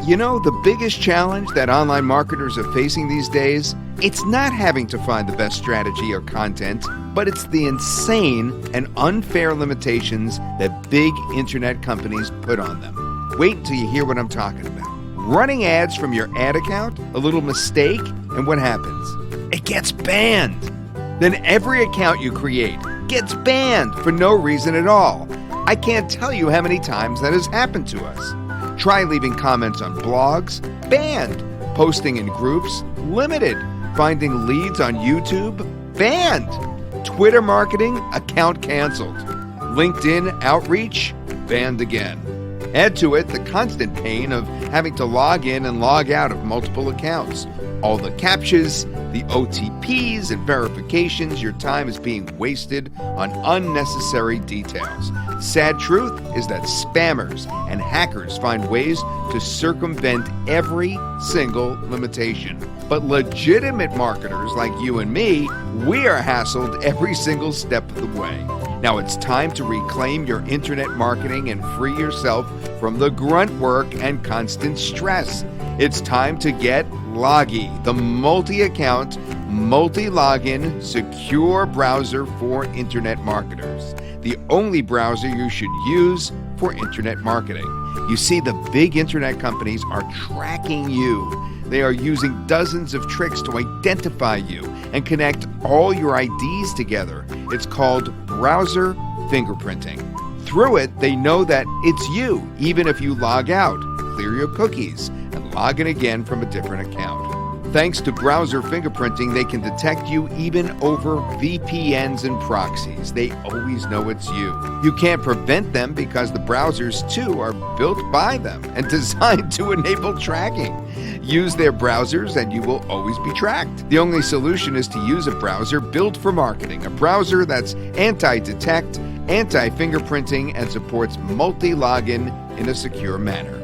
You know, the biggest challenge that online marketers are facing these days, it's not having to find the best strategy or content, but it's the insane and unfair limitations that big internet companies put on them. Wait until you hear what I'm talking about. Running ads from your ad account, a little mistake, and what happens? It gets banned. Then every account you create gets banned for no reason at all. I can't tell you how many times that has happened to us. Try leaving comments on blogs, banned. Posting in groups, limited. Finding leads on YouTube, banned. Twitter marketing, account canceled. LinkedIn outreach, banned again. Add to it the constant pain of having to log in and log out of multiple accounts. All the CAPTCHAs, the OTPs, and verifications, your time is being wasted on unnecessary details. Sad truth is that spammers and hackers find ways to circumvent every single limitation. But legitimate marketers like you and me, we are hassled every single step of the way. Now it's time to reclaim your internet marketing and free yourself from the grunt work and constant stress. It's time to get Logii, the multi-account, multi-login, secure browser for internet marketers. The only browser you should use for internet marketing. You see, the big internet companies are tracking you. They are using dozens of tricks to identify you and connect all your IDs together. It's called browser fingerprinting. Through it, they know that it's you, even if you log out, clear your cookies, and log in again from a different account. Thanks to browser fingerprinting, they can detect you even over VPNs and proxies. They always know it's you. You can't prevent them because the browsers, too, are built by them and designed to enable tracking. Use their browsers and you will always be tracked. The only solution is to use a browser built for marketing, a browser that's anti-detect, anti-fingerprinting, and supports multi-login in a secure manner.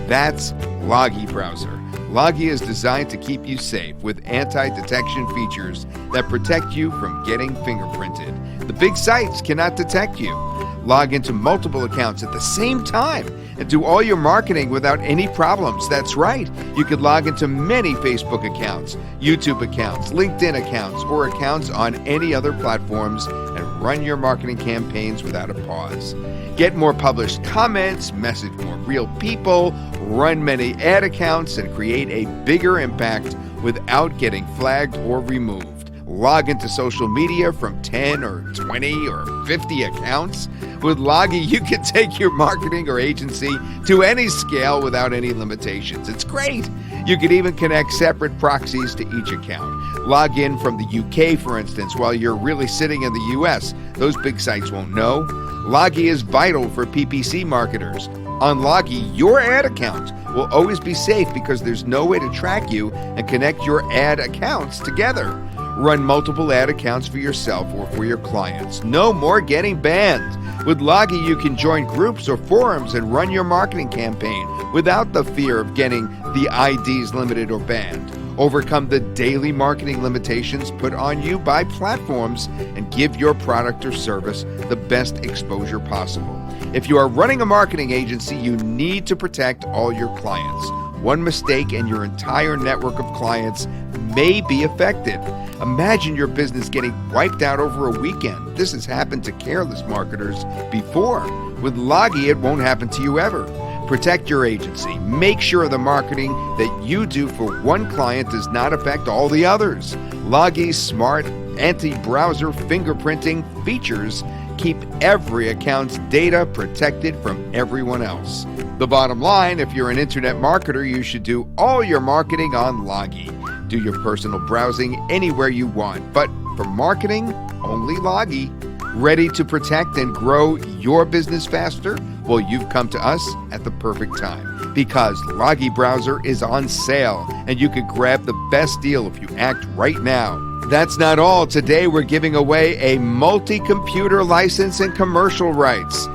That's Logii Browser. Logii is designed to keep you safe with anti-detection features that protect you from getting fingerprinted. The big sites cannot detect you. Log into multiple accounts at the same time and do all your marketing without any problems. That's right. You could log into many Facebook accounts, YouTube accounts, LinkedIn accounts, or accounts on any other platforms and run your marketing campaigns without a pause. Get more published comments, message more real people, run many ad accounts, and create a bigger impact without getting flagged or removed. Log into social media from 10 or 20 or 50 accounts. With Logii, you can take your marketing or agency to any scale without any limitations. It's great. You can even connect separate proxies to each account. Log in from the UK, for instance, while you're really sitting in the US. Those big sites won't know. Logii is vital for PPC marketers. On Logii, your ad account will always be safe because there's no way to track you and connect your ad accounts together. Run multiple ad accounts for yourself or for your clients. No more getting banned. With Logii, you can join groups or forums and run your marketing campaign without the fear of getting the IDs limited or banned. Overcome the daily marketing limitations put on you by platforms and give your product or service the best exposure possible. If you are running a marketing agency, you need to protect all your clients. One mistake and your entire network of clients may be affected. Imagine your business getting wiped out over a weekend. This has happened to careless marketers before. With Logii, it won't happen to you ever. Protect your agency. Make sure the marketing that you do for one client does not affect all the others. Logii's smart anti-browser fingerprinting features keep every account's data protected from everyone else. The bottom line, if you're an internet marketer, you should do all your marketing on Logii. Do your personal browsing anywhere you want, but for marketing, only Logii. Ready to protect and grow your business faster? Well, you've come to us at the perfect time because Logii Browser is on sale and you could grab the best deal if you act right now. That's not all. Today we're giving away a multi-computer license and commercial rights.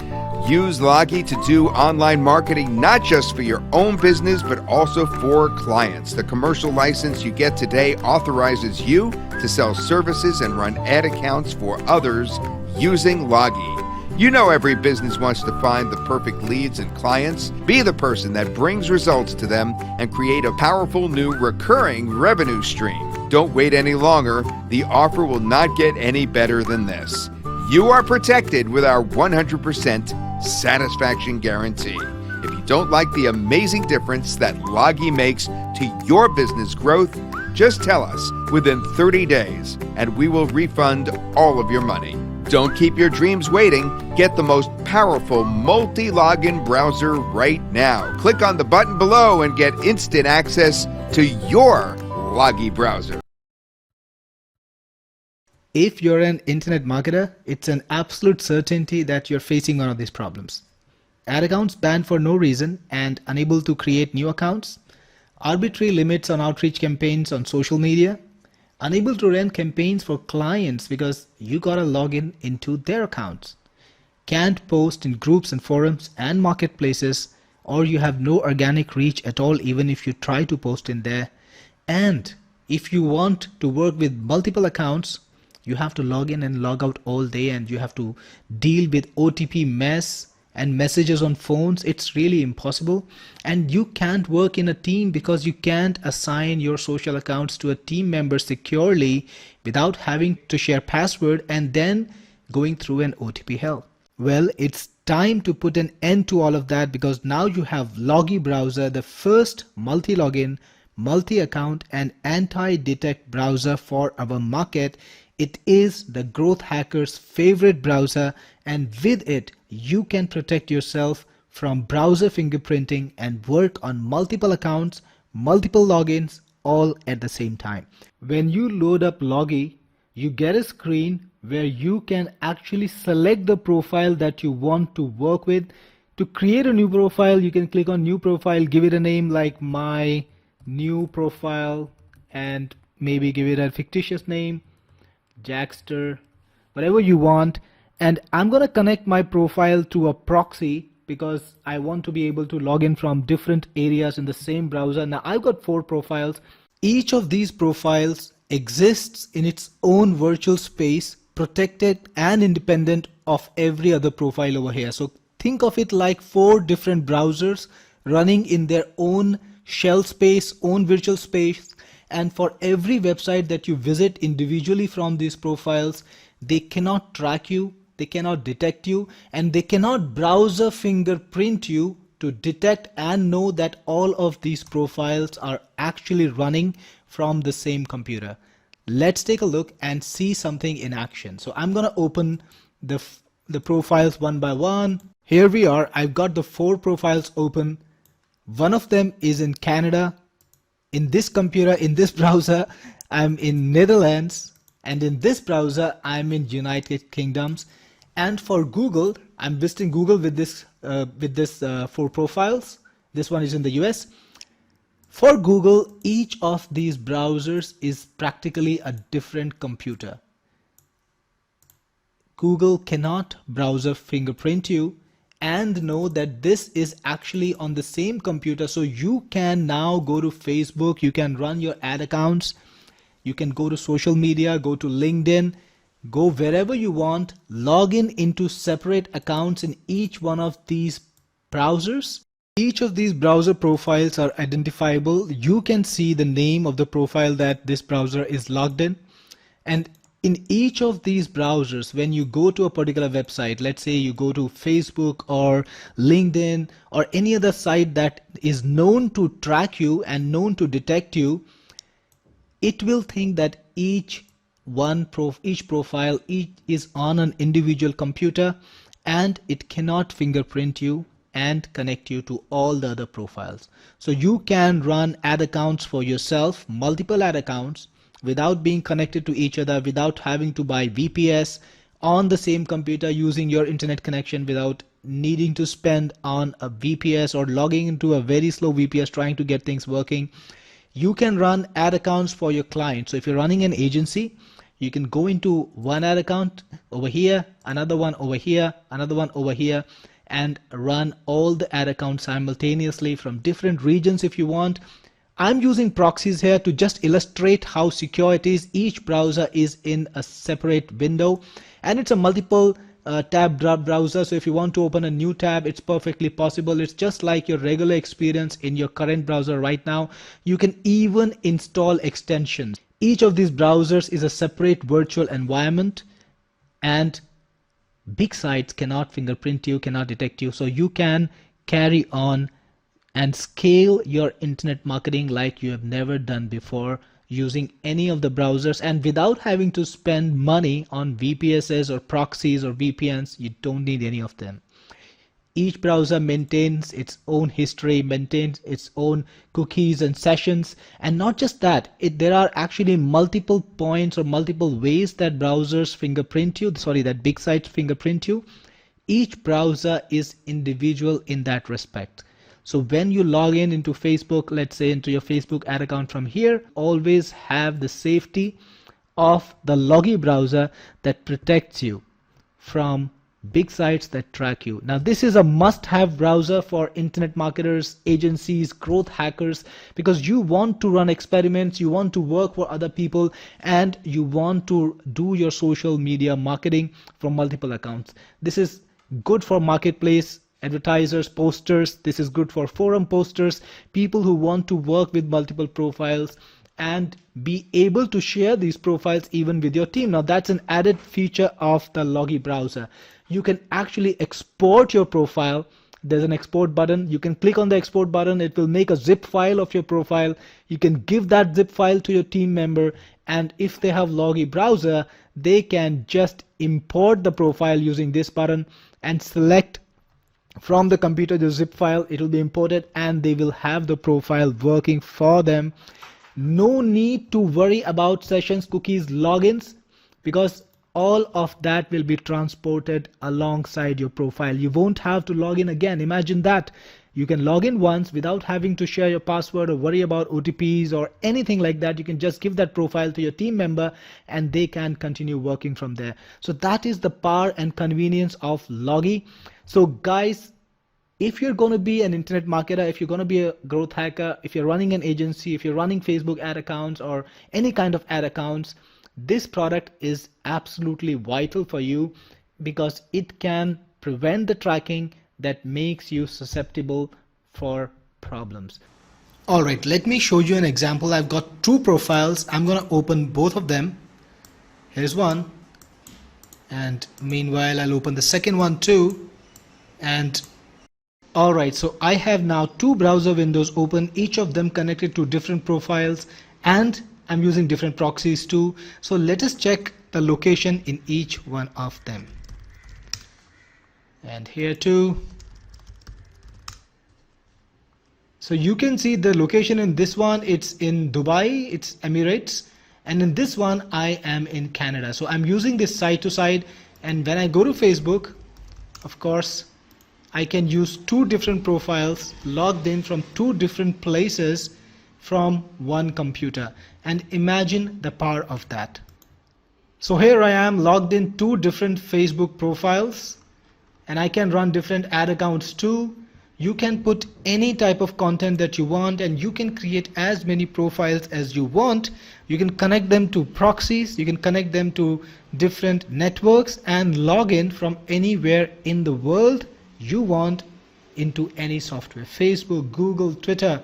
Use Logii to do online marketing not just for your own business, but also for clients. The commercial license you get today authorizes you to sell services and run ad accounts for others using Logii. You know every business wants to find the perfect leads and clients. Be the person that brings results to them and create a powerful new recurring revenue stream. Don't wait any longer. The offer will not get any better than this. You are protected with our 100% satisfaction guarantee. If you don't like the amazing difference that Logii makes to your business growth, just tell us within 30 days and we will refund all of your money. Don't keep your dreams waiting. Get the most powerful multi-login browser right now. Click on the button below and get instant access to your Logii Browser. If you're an internet marketer, it's an absolute certainty that you're facing one of these problems. Ad accounts banned for no reason and unable to create new accounts, arbitrary limits on outreach campaigns on social media, unable to run campaigns for clients because you gotta log in into their accounts, can't post in groups and forums and marketplaces, or you have no organic reach at all even if you try to post in there. And if you want to work with multiple accounts, you have to log in and log out all day and you have to deal with OTP mess and messages on phones. It's really impossible. And you can't work in a team because you can't assign your social accounts to a team member securely without having to share password and then going through an OTP hell. Well, it's time to put an end to all of that because now you have Logii Browser, the first multi-login, multi-account and anti-detect browser for our market. It is the growth hacker's favorite browser, and with it you can protect yourself from browser fingerprinting and work on multiple accounts, multiple logins all at the same time. When you load up Logii, you get a screen where you can actually select the profile that you want to work with. To create a new profile, you can click on new profile, give it a name like my new profile and maybe give it a fictitious name, Jackster, whatever you want. And I'm going to connect my profile to a proxy because I want to be able to log in from different areas in the same browser. Now I've got 4 profiles. Each of these profiles exists in its own virtual space, protected and independent of every other profile over here. So think of it like 4 different browsers running in their own shell space, own virtual space. And for every website that you visit individually from these profiles, they cannot track you, they cannot detect you, and they cannot browser fingerprint you to detect and know that all of these profiles are actually running from the same computer. Let's take a look and see something in action. So I'm going to open the profiles one by one. Here we are. I've got the 4 profiles open. One of them is in Canada. In this computer, in this browser, I'm in Netherlands, and in this browser, I'm in United Kingdoms. And for Google, I'm visiting Google with this 4 profiles. This one is in the US. For Google, each of these browsers is practically a different computer. Google cannot browser fingerprint you and know that this is actually on the same computer. So you can now go to Facebook, you can run your ad accounts, you can go to social media, go to LinkedIn, go wherever you want, log in into separate accounts in each one of these browsers. Each of these browser profiles are identifiable. You can see the name of the profile that this browser is logged in. And in each of these browsers, when you go to a particular website, let's say you go to Facebook or LinkedIn or any other site that is known to track you and known to detect you, it will think that each profile is on an individual computer and it cannot fingerprint you and connect you to all the other profiles. So you can run ad accounts for yourself, multiple ad accounts, without being connected to each other, without having to buy VPS on the same computer using your internet connection, without needing to spend on a VPS or logging into a very slow VPS trying to get things working. You can run ad accounts for your clients. So if you're running an agency, you can go into one ad account over here, another one over here, another one over here, and run all the ad accounts simultaneously from different regions if you want. I'm using proxies here to just illustrate how secure it is. Each browser is in a separate window and it's a multiple browser. So if you want to open a new tab, it's perfectly possible. It's just like your regular experience in your current browser right now. You can even install extensions. Each of these browsers is a separate virtual environment, and big sites cannot fingerprint you, cannot detect you. So you can carry on and scale your internet marketing like you have never done before using any of the browsers, and without having to spend money on VPSs or proxies or VPNs. You don't need any of them. Each browser maintains its own history, maintains its own cookies and sessions. And not just that, there are actually multiple points or multiple ways that browsers fingerprint you, that big sites fingerprint you. Each browser is individual in that respect. So when you log into Facebook, let's say into your Facebook ad account from here, always have the safety of the Logii browser that protects you from big sites that track you. Now this is a must-have browser for internet marketers, agencies, growth hackers, because you want to run experiments, you want to work for other people, and you want to do your social media marketing from multiple accounts. This is good for marketplace advertisers, posters. This is good for forum posters, people who want to work with multiple profiles and be able to share these profiles even with your team. Now that's an added feature of the Logii browser. You can actually export your profile. There's an export button. You can click on the export button. It will make a zip file of your profile. You can give that zip file to your team member, and if they have Logii browser, they can just import the profile using this button and select from the computer the zip file. It will be imported and they will have the profile working for them. No need to worry about sessions, cookies, logins, because all of that will be transported alongside your profile. You won't have to log in again. Imagine that. You can log in once without having to share your password or worry about OTPs or anything like that. You can just give that profile to your team member and they can continue working from there. So that is the power and convenience of Logii. So guys, if you're going to be an internet marketer, if you're going to be a growth hacker, if you're running an agency, if you're running Facebook ad accounts or any kind of ad accounts, this product is absolutely vital for you because it can prevent the tracking that makes you susceptible for problems. All right, let me show you an example. I've got two profiles. I'm going to open both of them. Here's one. And meanwhile, I'll open the second one too. And all right, so I have now two browser windows open, each of them connected to different profiles, and I'm using different proxies too. So let us check the location in each one of them. And here too. So you can see the location in this one, it's in Dubai, it's Emirates, and in this one I am in Canada. So I'm using this side to side, and when I go to Facebook, of course, I can use two different profiles logged in from two different places from one computer, and imagine the power of that. So here I am logged in two different Facebook profiles, and I can run different ad accounts too. You can put any type of content that you want, and you can create as many profiles as you want. You can connect them to proxies, you can connect them to different networks and log in from anywhere in the world you want into any software. Facebook, Google, Twitter,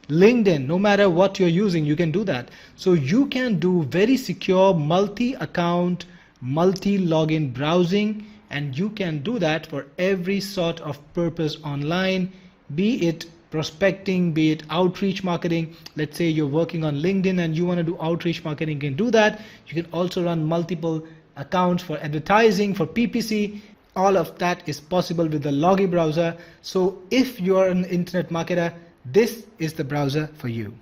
LinkedIn, no matter what you're using, you can do that. So you can do very secure multi-account, multi-login browsing, and you can do that for every sort of purpose online, be it prospecting, be it outreach marketing. Let's say you're working on LinkedIn and you want to do outreach marketing, you can do that. You can also run multiple accounts for advertising, for PPC. All of that is possible with the Logii browser. So if you're an internet marketer, this is the browser for you.